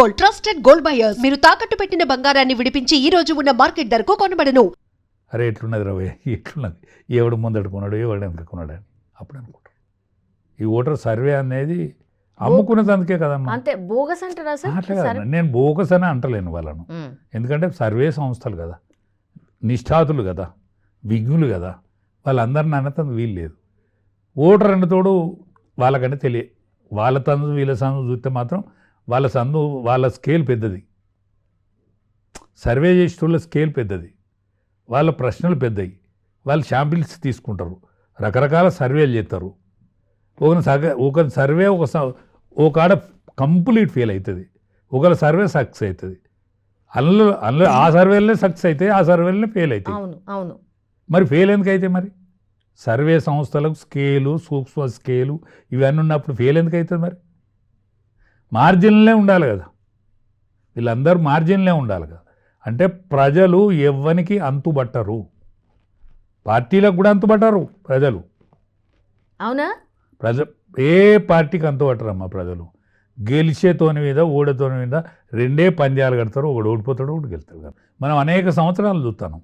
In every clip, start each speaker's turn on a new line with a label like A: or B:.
A: Gold, trusted gold buyers. మీరు తాకట్టు పెట్టిన బంగారాన్ని విడిపించి ఈ రోజు ఉన్న మార్కెట్ ధరకు కొనబడను.
B: అరే ఎట్లున్నది రవి, ఎట్లున్నది, ఎవడు ముందడుకున్నాడు, ఎవడు వెనకకున్నాడు అని అప్పుడు అనుకుంటారు. ఈ ఓటర్ సర్వే అనేది అమ్ముకునేది అందుకే కదమ్మా.
C: అంతే బోగస్ అంటారా సార్?
B: అట్లా కదా, నేను బోగస్ అని అంటలేను వాళ్ళను. ఎందుకంటే సర్వే సంస్థలు కదా, నిష్ఠాతులు కదా, విఘ్నులు కదా, వాళ్ళందరిని అన్నతందుకు వీలు లేదు. ఓటర్ అన్న తోడు వాళ్ళకంటే వాళ్ళ తందు వీళ్ళ సందు చూస్తే మాత్రం వాళ్ళ సందు వాళ్ళ స్కేల్ పెద్దది, సర్వే చేసేటోళ్ళ స్కేల్ పెద్దది, వాళ్ళ ప్రశ్నలు పెద్దవి, వాళ్ళు శాంపిల్స్ తీసుకుంటారు, రకరకాల సర్వేలు చేస్తారు. ఒక సర్వే ఒక ఆడ కంప్లీట్ ఫెయిల్ అవుతుంది, ఒకళ్ళ సర్వే సక్సెస్ అవుతుంది. అందులో ఆ సర్వేలనే సక్సెస్ అవుతాయి, ఆ సర్వేలనే ఫెయిల్ అవుతాయి.
C: అవును అవును.
B: మరి ఫెయిల్ ఎందుకైతే మరి సర్వే సంస్థలకు స్కేలు, సూక్ష్మ స్కేలు ఇవన్నీ ఉన్నప్పుడు ఫెయిల్ ఎందుకు అవుతుంది? మరి మార్జిన్లే ఉండాలి కదా, వీళ్ళందరూ మార్జిన్లే ఉండాలి కదా. అంటే ప్రజలు ఎవ్వనికి అంతుబట్టరు, పార్టీలకు కూడా అంతుబట్టరు ప్రజలు.
C: అవునా?
B: ఏ పార్టీకి అంతుబట్టరమ్మా ప్రజలు. గెలిచేతోని మీద ఓడతోని మీద రెండే పంద్యాలు కడతారు, ఒకడు ఓడిపోతాడు, ఒకటి గెలుతాడు కదా. మనం అనేక సంవత్సరాలు చూస్తాను.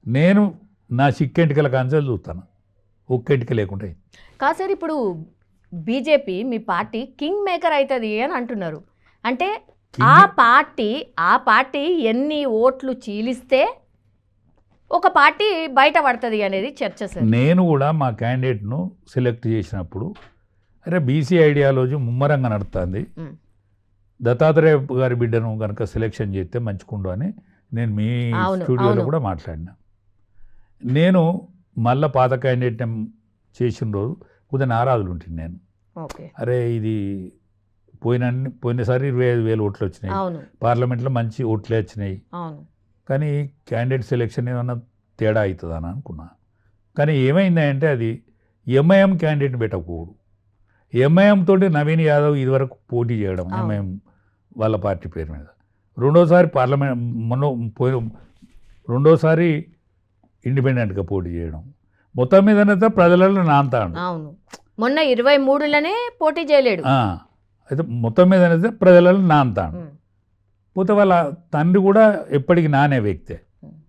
B: నేను నా చిక్కెంటికల కాంచెలు చూస్తాను, ఒక్కెంటిక లేకుండా.
C: కాదు సార్, ఇప్పుడు బీజేపీ మీ పార్టీ కింగ్ మేకర్ అవుతుంది అని అంటున్నారు. అంటే ఆ పార్టీ ఎన్ని ఓట్లు చీలిస్తే ఒక పార్టీ బయట పడుతుంది అనేది చర్చ సార్.
B: నేను కూడా మా క్యాండిడేట్ను సెలెక్ట్ చేసినప్పుడు అరే బీసీ ఐడియాలజీ ముమ్మరంగా నడుస్తుంది, దత్తాత్రేయ గారి బిడ్డను కనుక సెలెక్షన్ చేస్తే మంచిగుండు అని నేను మీ స్టూడియోలో కూడా మాట్లాడినా. నేను మళ్ళీ పాత క్యాండిడేట్ చేసిన రోజు కొద్దిగా నారాజులు ఉంటుంది. నేను అరే ఇది పోయినసారి 25,000 ఓట్లు వచ్చినాయి, పార్లమెంట్లో మంచి ఓట్లే వచ్చినాయి, కానీ క్యాండిడేట్ సెలెక్షన్ ఏమన్నా తేడా అవుతుందని అనుకున్నా. కానీ ఏమైందంటే అది ఎంఐఎం క్యాండిడేట్ పెట్టకూడదు. ఎంఐఎం తోటి నవీన్ యాదవ్ ఇదివరకు పోటీ చేయడం ఎంఐఎం వాళ్ళ పార్టీ పేరు మీద, రెండోసారి రెండోసారి ఇండిపెండెంట్గా పోటీ చేయడం, మొత్తం మీద ప్రజలలో నాంతాడు.
C: మొన్న 23లోనే పోటీ చేయలేడు.
B: అయితే మొత్తం మీద ప్రజలలో నాంతాడు. పోతే వాళ్ళ తండ్రి కూడా ఎప్పటికీ నానే వ్యక్తే,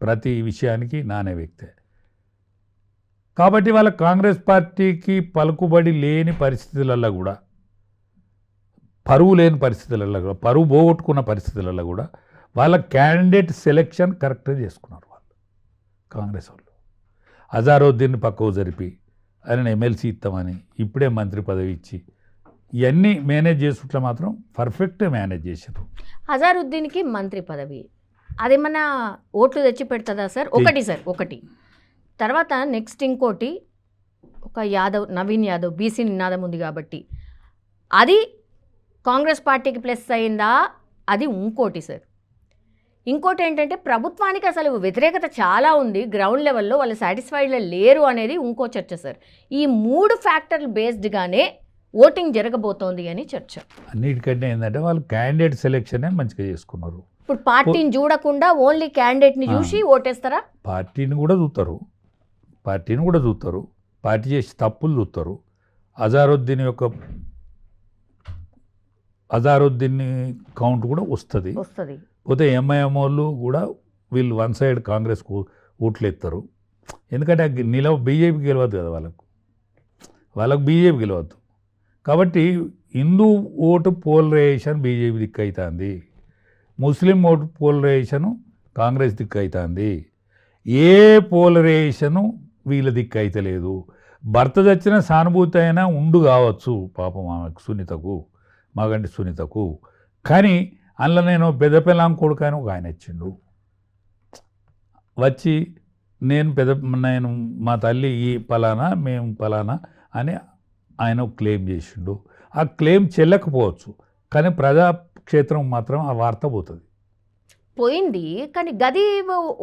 B: ప్రతి విషయానికి నానే వ్యక్తే. కాబట్టి వాళ్ళ కాంగ్రెస్ పార్టీకి పలుకుబడి లేని పరిస్థితులలో కూడా, పరువు లేని పరిస్థితులలో కూడా, పరువు పోగొట్టుకున్న పరిస్థితులలో కూడా వాళ్ళ క్యాండిడేట్ సెలెక్షన్ కరెక్ట్గా చేసుకున్నారు వాళ్ళు కాంగ్రెస్ వాళ్ళు. అజారుద్దీన్ పక్కకు జరిపి ఆయన ఎమ్మెల్సీ ఇస్తామని ఇప్పుడే మంత్రి పదవి ఇచ్చి ఇవన్నీ మేనేజ్ చేసుకుంటే మాత్రం పర్ఫెక్ట్గా మేనేజ్ చేశారు.
C: అజారుద్దీన్కి మంత్రి పదవి అదేమన్నా ఓట్లు తెచ్చి పెడుతుందా సార్? ఒకటి తర్వాత నెక్స్ట్ ఇంకోటి, ఒక యాదవ్, నవీన్ యాదవ్ బీసీ నినాదం ఉంది కాబట్టి అది కాంగ్రెస్ పార్టీకి ప్లస్ అయిందా? అది ఇంకోటి సార్. ఇంకోటి ఏంటంటే ప్రభుత్వానికి అసలు వ్యతిరేకత చాలా ఉంది, గ్రౌండ్ లెవెల్లో వాళ్ళు సాటిస్ఫైడ్లో లేరు అనేది ఇంకో చర్చ సార్. ఈ 3 ఫ్యాక్టర్లు బేస్డ్గానే ఓటింగ్ జరగబోతోంది అని చర్చ.
B: అన్నిటికంటే ఏంటంటే వాళ్ళు క్యాండిడేట్ సెలెక్షనే మంచిగా చేసుకున్నారు.
C: ఇప్పుడు పార్టీని చూడకుండా ఓన్లీ క్యాండిడేట్ని చూసి ఓటేస్తారా?
B: పార్టీని కూడా చూస్తారు, పార్టీ చేసి తప్పులు చూస్తారు. అజారుద్దీన్ కౌంట్ కూడా వస్తుంది. పోతే ఎంఐఎం వాళ్ళు కూడా వీళ్ళు వన్ సైడ్ కాంగ్రెస్కు ఓట్లు ఎత్తారు. ఎందుకంటే బీజేపీ గెలవద్దు కదా, వాళ్ళకు బీజేపీ గెలవద్దు. కాబట్టి హిందూ ఓటు పోలరైజేషన్ బీజేపీ దిక్కు అవుతుంది, ముస్లిం ఓటు పోలరైజేషను కాంగ్రెస్ దిక్కు అవుతుంది, ఏ పోలరైజేషను వీళ్ళ దిక్కు అయితే లేదు. భర్త చచ్చిన సానుభూతి అయినా ఉండు కావచ్చు పాపం ఆమెకు, మాగంటి సునీతకు, కానీ అందులో నేను పెద్ద పిల్లం కొడుకు అని ఒక ఆయన వచ్చిండు, వచ్చి నేను మా తల్లి ఈ పలానా మేము పలానా అని ఆయన క్లెయిమ్ చేసిండు. ఆ క్లెయిమ్ చెల్లకపోవచ్చు, కానీ ప్రజాక్షేత్రం మాత్రం ఆ వార్త
C: పోయింది. కానీ గది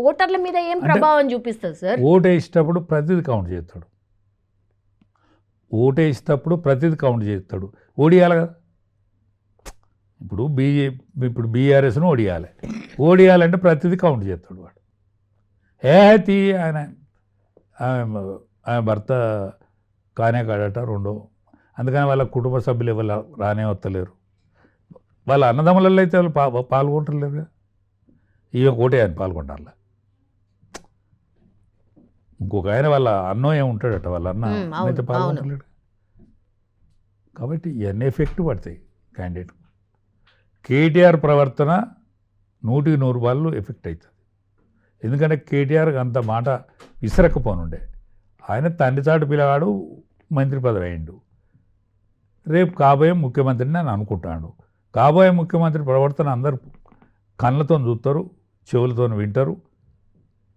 C: ఓటర్ల మీద ఏం ప్రభావం చూపిస్తుంది సార్?
B: ఓటేసేటప్పుడు ప్రతిదీ కౌంట్ చేస్తాడు, ఓడియాలి కదా. ఇప్పుడు బీఆర్ఎస్ను ఓడియాలంటే ప్రతిదీ కౌంట్ చేస్తాడు వాడు. ఆయన భర్త కానే కాడట రెండో, అందుకని వాళ్ళ కుటుంబ సభ్యులు ఎవరు రానే వస్తలేరు. వాళ్ళ అన్నదమ్ములలో అయితే వాళ్ళు పాల్గొంటలేరుగా. ఈమె కోటే అని పాల్గొంటారు. ఇంకొక ఆయన వాళ్ళ అన్నయ్య ఉంటాడట, వాళ్ళ అన్న
C: అవును,
B: అయితే పాల్గొంటలేడు. కాబట్టి ఇవన్నీ ఎఫెక్ట్ పడతాయి క్యాండిడేట్. కేటీఆర్ ప్రవర్తన 100% ఎఫెక్ట్ అవుతుంది. ఎందుకంటే కేటీఆర్కి అంత మాట విసరకపోనుండే. ఆయన తండ్రి చాటు పిల్లగాడు మంత్రి పదవి అయిండు. రేపు కాబోయే ముఖ్యమంత్రిని అని అనుకుంటాడు. కాబోయే ముఖ్యమంత్రి ప్రవర్తన అందరు కళ్ళతో చూస్తారు, చెవులతో వింటారు,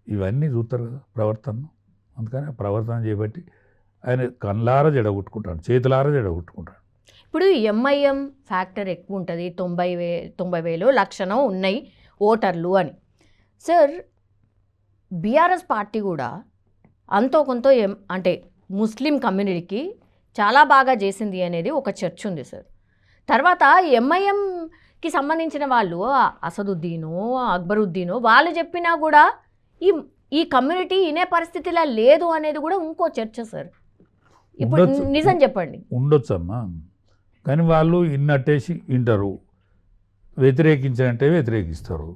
B: ఇవన్నీ చూస్తారు కదా ప్రవర్తనను. అందుకని ఆ ప్రవర్తన చేపట్టి ఆయన కళ్ళారా జడగొట్టుకుంటాడు, చేతులారా జడగొట్టుకుంటాడు.
C: ఇప్పుడు ఎంఐఎం ఫ్యాక్టర్ ఎక్కువ ఉంటుంది, 90,000 లక్షణం ఉన్నాయి ఓటర్లు అని. సార్ బీఆర్ఎస్ పార్టీ కూడా అంతో కొంత అంటే ముస్లిం కమ్యూనిటీకి చాలా బాగా చేసింది అనేది ఒక చర్చ ఉంది సార్. తర్వాత ఎంఐఎంకి సంబంధించిన వాళ్ళు అసదుద్దీనో అక్బరుద్దీనో వాళ్ళు చెప్పినా కూడా ఈ కమ్యూనిటీ ఇనే పరిస్థితిలో లేదు అనేది కూడా ఇంకో చర్చ సార్. ఇప్పుడు నిజం చెప్పండి.
B: ఉండొచ్చమ్మా, కానీ వాళ్ళు ఇన్నట్టేసి వింటారు, వ్యతిరేకించాలంటే వ్యతిరేకిస్తారు.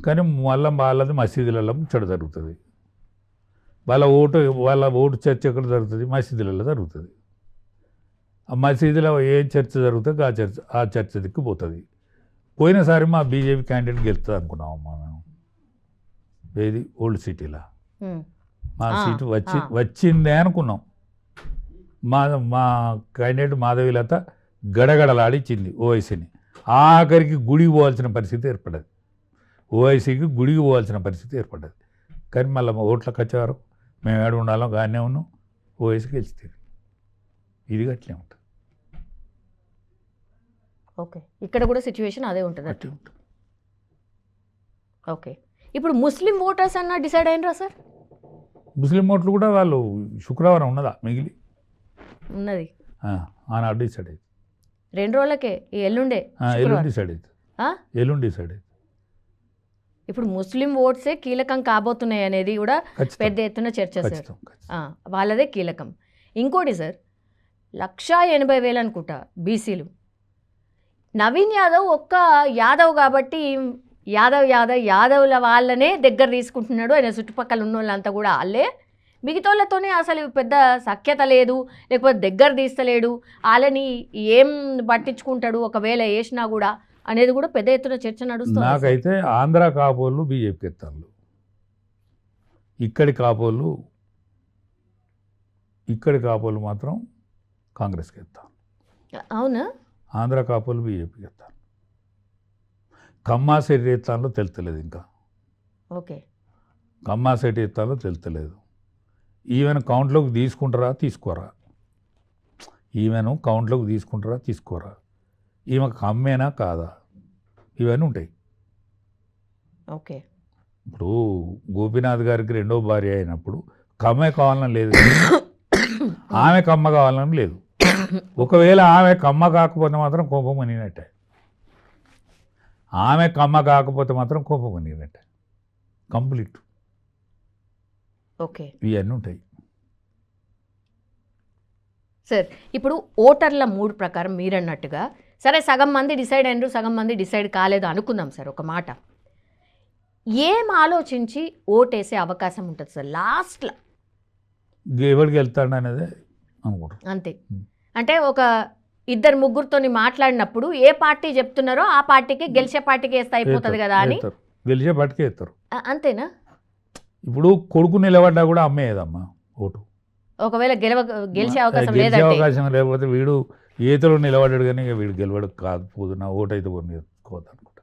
B: కానీ మళ్ళీ వాళ్ళది మసీదులలో చెడు జరుగుతుంది. వాళ్ళ ఓటు చర్చ ఎక్కడ జరుగుతుంది? మసీదులలో జరుగుతుంది. ఆ మసీదులో ఏం చర్చ జరుగుతుంది ఆ చర్చ దిక్కు పోతుంది. పోయినసారి మా బీజేపీ క్యాండిడేట్ గెలుస్తుంది అనుకున్నామమ్మా మేము. ఏది ఓల్డ్ సిటీలో మా సీటు వచ్చిందే అనుకున్నాం. మా క్యాండిడేట్ మాధవీలత గడగడలాడిచ్చింది ఓవైసీని. ఆఖరికి గుడికి పోవాల్సిన పరిస్థితి ఏర్పడ్డది. ఓవైసీకి గుడికి పోవాల్సిన పరిస్థితి ఏర్పడ్డది. కానీ మళ్ళీ ఓట్లకు వచ్చేవారు మేము ఏడు ఉండాలో గానే ఉన్నాం, ఓవైసీకి గెలిచి. ఇది అట్లే ఉంటుంది.
C: ఓకే, ఇక్కడ కూడా సిచ్యువేషన్ అదే ఉంటుంది.
B: అట్లే ఉంటుంది.
C: ఓకే, ఇప్పుడు ముస్లిం ఓటర్స్ అన్న డిసైడ్ అయినరా సార్?
B: ముస్లిం ఓట్లు కూడా వాళ్ళు శుక్రవారం ఉన్నదా మిగిలి
C: ఉన్నది,
B: ఆనాడు డిసైడ్ అవుతుంది.
C: 2 రోజులకే ఎల్లుండే
B: ఎల్లుండి డిసైడ్ అవుతుంది. ఎల్లుండి డిసైడ్ అవుతుంది.
C: ఇప్పుడు ముస్లిం ఓట్సే కీలకం కాబోతున్నాయి అనేది కూడా పెద్ద ఎత్తున చర్చ సార్. వాళ్ళదే కీలకం. ఇంకోటి సార్, 180,000 అనుకుంటా బీసీలు. నవీన్ యాదవ్ ఒక్క యాదవ్ కాబట్టి యాదవ్ల వాళ్ళనే దగ్గర తీసుకుంటున్నాడు. ఆయన చుట్టుపక్కల ఉన్న వాళ్ళంతా కూడా వాళ్ళే. మిగతా వాళ్ళతోనే అసలు పెద్ద సఖ్యత లేదు, లేకపోతే దగ్గర తీస్తలేడు, వాళ్ళని ఏం పట్టించుకుంటాడు ఒకవేళ వేసినా కూడా అనేది కూడా పెద్ద ఎత్తున చర్చ నడుస్తుంది.
B: నాకైతే ఆంధ్ర కాపోళ్ళు బీజేపీకి ఎత్తారు, ఇక్కడి కాపోళ్ళు మాత్రం కాంగ్రెస్కి ఎత్తారు.
C: అవునా?
B: ఆంధ్ర కాపోళ్ళు బీజేపీకి ఎత్తారు. కమ్మాశెట్టి ఎత్తాలో తెలుస్తలేదు ఇంకా.
C: ఓకే,
B: కమ్మాశెట్టి ఎత్తాలో తెలుస్తలేదు. ఈవెన్ కౌంట్లోకి తీసుకుంటారా తీసుకోరా, ఈమె కమ్మేనా కాదా, ఇవన్నీ ఉంటాయి.
C: ఓకే,
B: ఇప్పుడు గోపీనాథ్ గారికి 2వ భార్య అయినప్పుడు కమ్మే కావాలని లేదు, ఆమె కమ్మ కావాలని లేదు. ఒకవేళ ఆమె కమ్మ కాకపోతే మాత్రం కోపం మునిగినట్టే. కంప్లీట్.
C: ఓకే,
B: ఇవన్నీ ఉంటాయి
C: సార్. ఇప్పుడు ఓటర్ల మూడ్ ప్రకారం మీరన్నట్టుగా సరే సగం మంది డిసైడ్ అయినరు, సగం మంది డిసైడ్ కాలేదు అనుకుందాం సార్. ఒక మాట, ఏం ఆలోచించి ఓటేసే అవకాశం ఉంటుంది సార్ లాస్ట్లో?
B: ఎవరికి వెళ్తాడు అనేది అనుకుంటారు
C: అంతే. అంటే ఒక 2-3 మాట్లాడినప్పుడు ఏ పార్టీ చెప్తున్నారో ఆ పార్టీకి, గెలిచే పార్టీకి వేస్తే అయిపోతుంది కదా అని.
B: గెలిచే పార్టీకి వేస్తారు.
C: అంతేనా?
B: ఇప్పుడు కొడుకు నిలబడ్డా కూడా అమ్మేదమ్మా ఓటు.
C: ఒకవేళ గెలిచే అవకాశం
B: లేకపోతే వీడు ఈతలో నిలబడ్డాడు కానీ వీడు గెలవడు కాదు, నా ఓటు అయితే అనుకుంటా.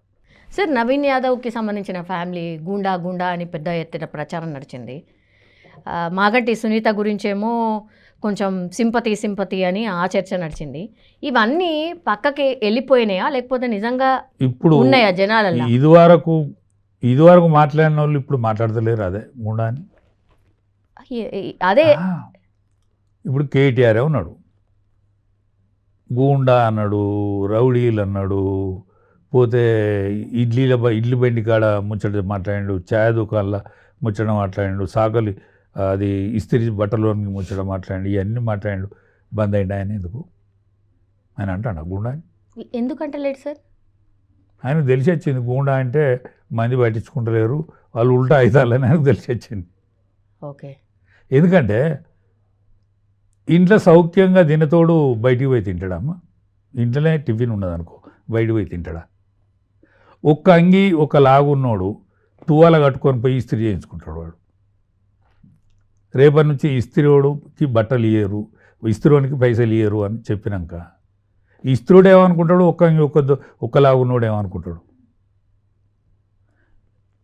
C: సార్, నవీన్ యాదవ్కి సంబంధించిన ఫ్యామిలీ గుండా అని పెద్ద ఎత్తున ప్రచారం నడిచింది. మాగంటి సునీత గురించేమో కొంచెం సింపతి అని ఆ చర్చ నడిచింది. ఇవన్నీ పక్కకి వెళ్ళిపోయినాయా లేకపోతే నిజంగా ఇప్పుడు ఉన్నాయా జనాలలో?
B: ఇదివరకు మాట్లాడిన వాళ్ళు ఇప్పుడు మాట్లాడతలేరు అదే గుండా అని.
C: అదే
B: ఇప్పుడు కేటీఆర్ ఉన్నాడు, గూండా అన్నాడు, రౌడీలు అన్నాడు, పోతే ఇడ్లీ బండి కాడ ముచ్చట మాట్లాడాడు, ఛాయ్ దుకాణంలో ముచ్చట మాట్లాడాడు, సాగలి అది ఇస్త్రీ బట్టలోని ముచ్చట మాట్లాడి, ఇవన్నీ మాట్లాడాడు. బంద్ అయింది ఆయన ఎందుకు ఆయన అంటాడు గుండా అని.
C: ఎందుకంటే లేదు సార్,
B: ఆయనకు తెలిసి వచ్చింది గూండా అంటే మంది పట్టించుకుంటలేరు, వాళ్ళు ఉల్టా అవుతారని ఆయనకు తెలిసి వచ్చింది.
C: ఓకే.
B: ఎందుకంటే ఇంట్లో సౌఖ్యంగా తినతోడు బయటికి పోయి తింటాడమ్మా. ఇంట్లోనే టిఫిన్ ఉన్నదనుకో, బయటికి పోయి తింటాడా? ఒక్క అంగి ఒక లాగున్నోడు తువాల కట్టుకొని పోయి ఇస్త్రీ చేయించుకుంటాడు. వాడు రేపటి నుంచి ఇస్త్రీవాడికి బట్టలు ఇయ్యరు, ఇస్త్రీవానికి పైసలు ఇయ్యరు అని చెప్పినాక ఇస్త్రీడు ఏమనుకుంటాడు, ఒక్క అంగి ఒక్క లాగున్నోడు ఏమనుకుంటాడు?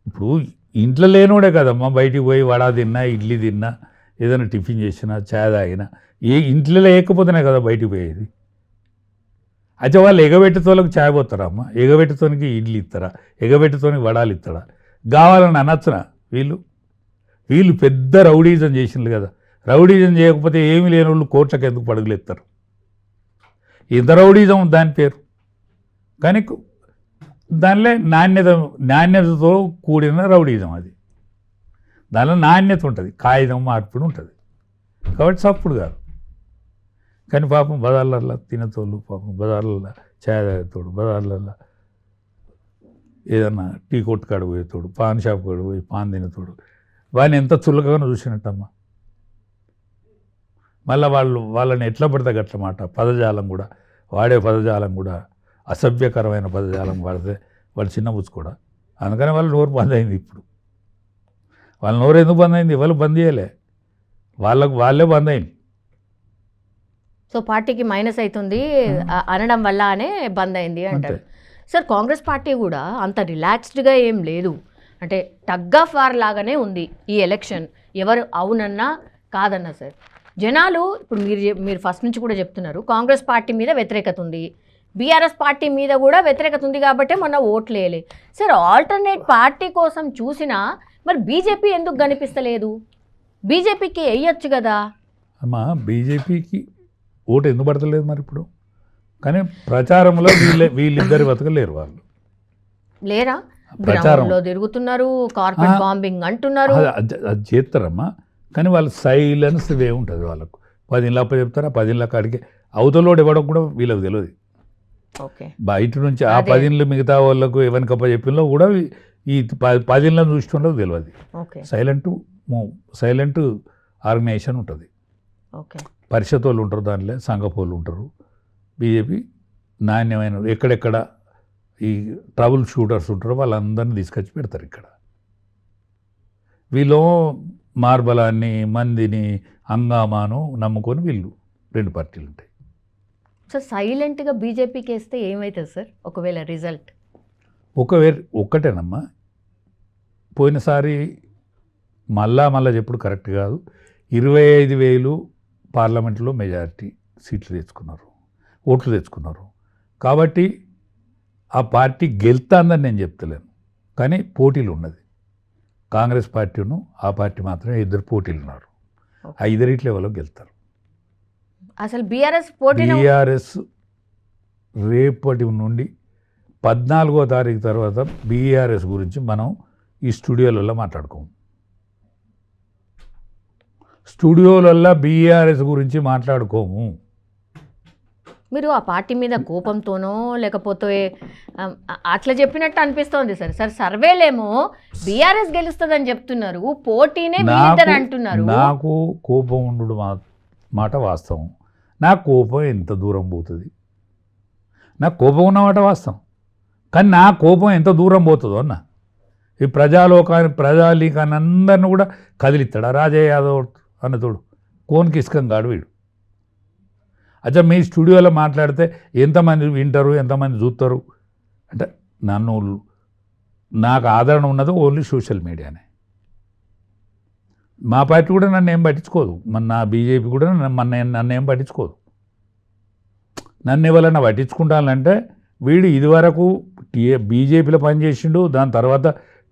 B: ఇప్పుడు ఇంట్లో లేనోడే కదమ్మా బయటికి పోయి వడ తిన్నా, ఇడ్లీ తిన్నా, ఏదైనా టిఫిన్ చేసినా, చాయ్ తాగినా, ఇంట్లో లేకపోతేనే కదా బయటికి పోయేది. అయితే వాళ్ళు ఎగబెట్టుతోళ్ళకి చాయ్ పోతారమ్మా, ఎగబెట్టుతోనికి ఇడ్లీ ఇస్తారా, ఎగబెట్టుతోనికి వడాలు ఇస్తారా? కావాలని అనొచ్చున వీళ్ళు పెద్ద రౌడీజం చేసిండ్రు కదా. రౌడీజం చేయకపోతే ఏమీ లేని వాళ్ళు కోట్లకు ఎందుకు పడుగులేస్తారు? ఎంత రౌడీజం దాని పేరు. కానీ దానిలో నాణ్యతతో కూడిన రౌడీజం అది. దానిలో నాణ్యత ఉంటుంది, కాగితం మార్పిడి ఉంటుంది. కాబట్టి చప్పుడు కాదు. కానీ పాపం బజార్లల్లో తినతోళ్ళు, పాపం బజార్లలో ఛాయ్ తాగేతోడు, బజార్లలో ఏదన్నా టీ కొట్టు కాడ పోయేతోడు, పాన్ షాప్ కాడ పోయి పాన్ తినేతోడు, వాడిని ఎంత చులకగానో చూసినట్టమ్మా. మళ్ళీ వాళ్ళని ఎట్లా పడితే గట్ల మాట పదజాలం కూడా వాడే పదజాలం కూడా అసభ్యకరమైన పదజాలం వాడితే వాళ్ళు చిన్నబుచ్చుకోడా. అందుకని వాళ్ళ నోరు బంద్ అయింది. ఇప్పుడు వాళ్ళ నోరు ఎందుకు బంద్ అయింది? వాళ్ళు బంద్ చేయలే, వాళ్ళే బంద్ అయింది.
C: సో పార్టీకి మైనస్ అవుతుంది అనడం వల్ల అనే బంద్ అయింది అంటారు. సార్ కాంగ్రెస్ పార్టీ కూడా అంత రిలాక్స్డ్గా ఏం లేదు, అంటే టగ్ ఆఫ్ వార్ లాగానే ఉంది ఈ ఎలక్షన్. ఎవరు అవునన్నా కాదన్నా సార్, జనాలు ఇప్పుడు మీరు ఫస్ట్ నుంచి కూడా చెప్తున్నారు కాంగ్రెస్ పార్టీ మీద వ్యతిరేకత ఉంది, బీఆర్ఎస్ పార్టీ మీద కూడా వ్యతిరేకత ఉంది కాబట్టి మొన్న ఓట్లు వేయలే. సార్ ఆల్టర్నేట్ పార్టీ కోసం చూసినా మరి బీజేపీ ఎందుకు కనిపిస్తలేదు? బీజేపీకి వేయచ్చు కదా
B: అమ్మా. బీజేపీకి ఓటు ఎందుకు పడతలేదు మరి ఇప్పుడు? కానీ ప్రచారంలో వీళ్ళిద్దరు బతకలేరు. వాళ్ళు
C: లేరా? ప్రచారంలో తిరుగుతున్నారు, కార్పెట్ బాంబింగ్ అంటున్నారు,
B: అది చేస్తారమ్మా. కానీ వాళ్ళ సైలెన్స్ వే ఉంటుంది వాళ్ళకు. 10 ఇళ్ళ చెప్తారా, 10 ఇళ్ళ కాడికి అవతలోడు ఇవ్వడం కూడా వీళ్ళకి తెలియదు. బయట నుంచి ఆ 10 ఇళ్ళు మిగతా వాళ్ళకు ఎవరికప్ప చెప్పినలో కూడా ఈ 10 ఇళ్ళని చూసుకోవడం తెలియదు. సైలెంట్ ఆర్గనైజేషన్ ఉంటుంది. పరిషత్ వాళ్ళు ఉంటారు, దానిలో సంఘపోళ్ళు ఉంటారు. బీజేపీ నాణ్యమైన ఎక్కడెక్కడ ఈ ట్రబుల్ షూటర్స్ ఉంటారో వాళ్ళందరినీ తీసుకొచ్చి పెడతారు ఇక్కడ. వీళ్ళు మార్బలాన్ని, మందిని, హంగామాను నమ్ముకొని వీళ్ళు 2 పార్టీలు ఉంటాయి.
C: సో సైలెంట్గా బీజేపీకి వేస్తే ఏమవుతుంది సార్ ఒకవేళ రిజల్ట్?
B: ఒక్కటేనమ్మా. పోయినసారి మళ్ళా చెప్పుడు కరెక్ట్ కాదు, 25,000 పార్లమెంట్లో మెజారిటీ సీట్లు తెచ్చుకున్నారు, ఓట్లు తెచ్చుకున్నారు. కాబట్టి ఆ పార్టీ గెలుతుందని నేను చెప్తలేను, కానీ పోటీలు ఉన్నది. కాంగ్రెస్ పార్టీను ఆ పార్టీ మాత్రమే 2 పోటీలు ఉన్నారు. ఆ 2 లెవెల్లో గెలుతారు.
C: అసలు బీఆర్ఎస్
B: రేపటి నుండి 14వ తారీఖు తర్వాత బీఆర్ఎస్ గురించి మనం ఈ స్టూడియోలలో మాట్లాడుకోము. స్టూడియోలలో బీఆర్ఎస్ గురించి మాట్లాడుకోము.
C: మీరు ఆ పార్టీ మీద కోపంతోనో లేకపోతే అట్లా చెప్పినట్టు అనిపిస్తోంది సార్. సార్ సర్వేలేమో బీఆర్ఎస్ గెలుస్తుందని చెప్తున్నారు, పోటీనే వీళ్ళిద్దరు అంటున్నారు.
B: నాకు కోపం ఉండు మాట వాస్తవం. నా కోపం ఎంత దూరం పోతుంది? నాకు కోపం ఉన్నమాట వాస్తవం, కానీ నా కోపం ఎంత దూరం పోతుందో అన్న. ఈ ప్రజాలీకాన్ని అందరిని కూడా కదిలిస్తాడు రాజయ్య యాదవ్ అన్నతోడు, కోన్కి ఇసుకం కాడు వీడు. అచ్చా మీ స్టూడియోలో మాట్లాడితే ఎంతమంది వింటారు, ఎంతమంది చూస్తారు అంటే నాకు ఆదరణ ఉన్నది ఓన్లీ సోషల్ మీడియానే. మా పార్టీ కూడా నన్ను ఏం పట్టించుకోదు, నా బీజేపీ కూడా నన్ను ఏం పట్టించుకోదు. నన్ను ఎవరైనా పట్టించుకుంటానంటే వీడు ఇదివరకు బీజేపీలో పనిచేసిండు, దాని తర్వాత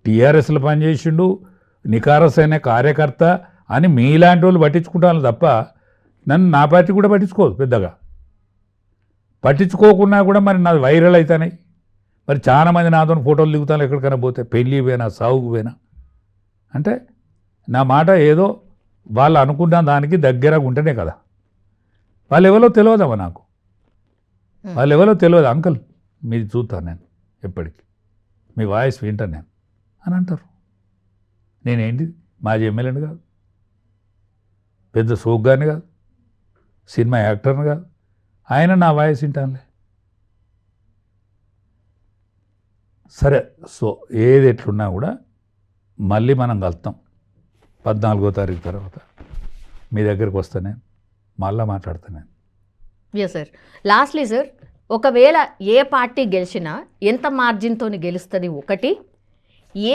B: టీఆర్ఎస్లో పనిచేసిండు, నికారసైన కార్యకర్త అని మీలాంటి వాళ్ళు పట్టించుకుంటాను తప్ప నా పార్టీ కూడా పట్టించుకోదు పెద్దగా. పట్టించుకోకున్నా కూడా మరి నాది వైరల్ అవుతాయి. మరి చాలామంది నాతో ఫోటోలు దిగుతాను ఎక్కడికైనా పోతే, పెళ్ళి పోయినా సాగుకు పోయినా. అంటే నా మాట ఏదో వాళ్ళు అనుకున్న దానికి దగ్గరగా ఉంటేనే కదా. వాళ్ళు ఎవరో తెలియదమ్మా నాకు, వాళ్ళు ఎవరో తెలియదు. అంకుల్ మీది చూస్తాను నేను, ఎప్పటికీ మీ వాయిస్ వింటాను నేను అని అంటారు. నేనేంటి మాజీ ఎమ్మెల్యేని కాదు, పెద్ద సోగ్గాని కాదు, సినిమా యాక్టర్ని కాదు, ఆయన నా వాయిస్ వింటానులే. సరే, సో ఏది ఎట్లున్నా కూడా మళ్ళీ మనం కలుస్తాం 14వ తారీఖు తర్వాత. మీ దగ్గరికి వస్తా నేను, మళ్ళీ మాట్లాడతాను నేను.
C: Yes sir. లాస్ట్లీ సార్, ఒకవేళ ఏ పార్టీ గెలిచినా ఎంత మార్జిన్తో గెలుస్తుంది ఒకటి,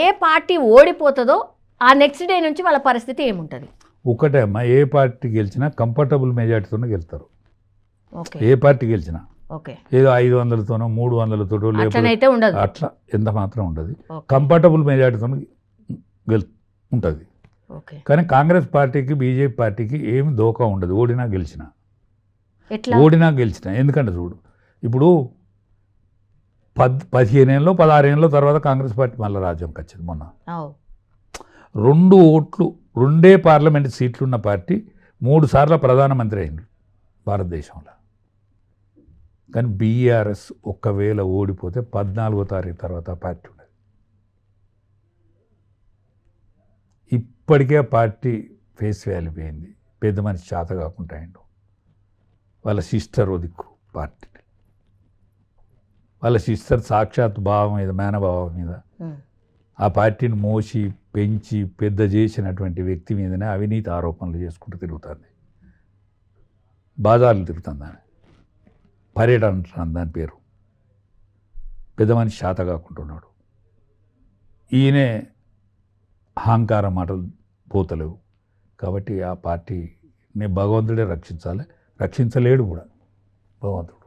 C: ఏ పార్టీ ఓడిపోతుందో ఆ నెక్స్ట్ డే నుంచి వాళ్ళ పరిస్థితి ఏముంటుంది?
B: ఒకటే అమ్మా, ఏ పార్టీ గెలిచినా కంఫర్టబుల్ మెజార్టీతోనే గెలుస్తారు.
C: ఓకే,
B: ఏ పార్టీ గెలిచినా
C: ఓకే,
B: ఏదో 500తోనో 300తోనో
C: అట్లనైతే ఉండదు,
B: అట్లా ఎంత మాత్రం ఉండదు.
C: ఓకే,
B: కంఫర్టబుల్ మెజార్టీతో ఉంటుంది.
C: ఓకే.
B: కానీ కాంగ్రెస్ పార్టీకి బీజేపీ పార్టీకి ఏమి దోకా ఉండదు, ఓడినా గెలిచినా.
C: ఎట్లా?
B: ఓడినా గెలిచినా. ఎందుకంటే చూడు, ఇప్పుడు 15 ఏళ్ళలో 16 ఏళ్ళ తర్వాత కాంగ్రెస్ పార్టీ మళ్ళీ రాజ్యంకి వచ్చింది. మొన్న
C: అవు
B: 2 ఓట్లు 2 పార్లమెంట్ సీట్లున్న పార్టీ 3 సార్లు ప్రధానమంత్రి అయింది భారతదేశంలో. కానీ బీఆర్ఎస్ ఒక్కవేళ ఓడిపోతే 14వ తారీఖు తర్వాత పార్టీ ఉండదు. ఇప్పటికే పార్టీ ఫేస్ వాల్యూ పోయింది. పెద్ద మనిషి చేత కాకుండా అయిండు. వాళ్ళ సిస్టర్ దిక్కు పార్టీ, వాళ్ళ సిస్టర్ సాక్షాత్ భావం మీద, మేనభావం మీద ఆ పార్టీని మోసి పెంచి పెద్ద చేసినటువంటి వ్యక్తి మీదనే అవినీతి ఆరోపణలు చేసుకుంటూ తిరుగుతుంది. బాజార్లు తిరుగుతుంది, దాని పర్యటన అంటున్నాను దాని పేరు. పెద్ద మనిషి శాత కాకుంటున్నాడు. ఈయనే అహంకారం మాటలు పోతలేవు. కాబట్టి ఆ పార్టీని భగవంతుడే రక్షించాలి. రక్షించలేడు కూడా భగవంతుడు.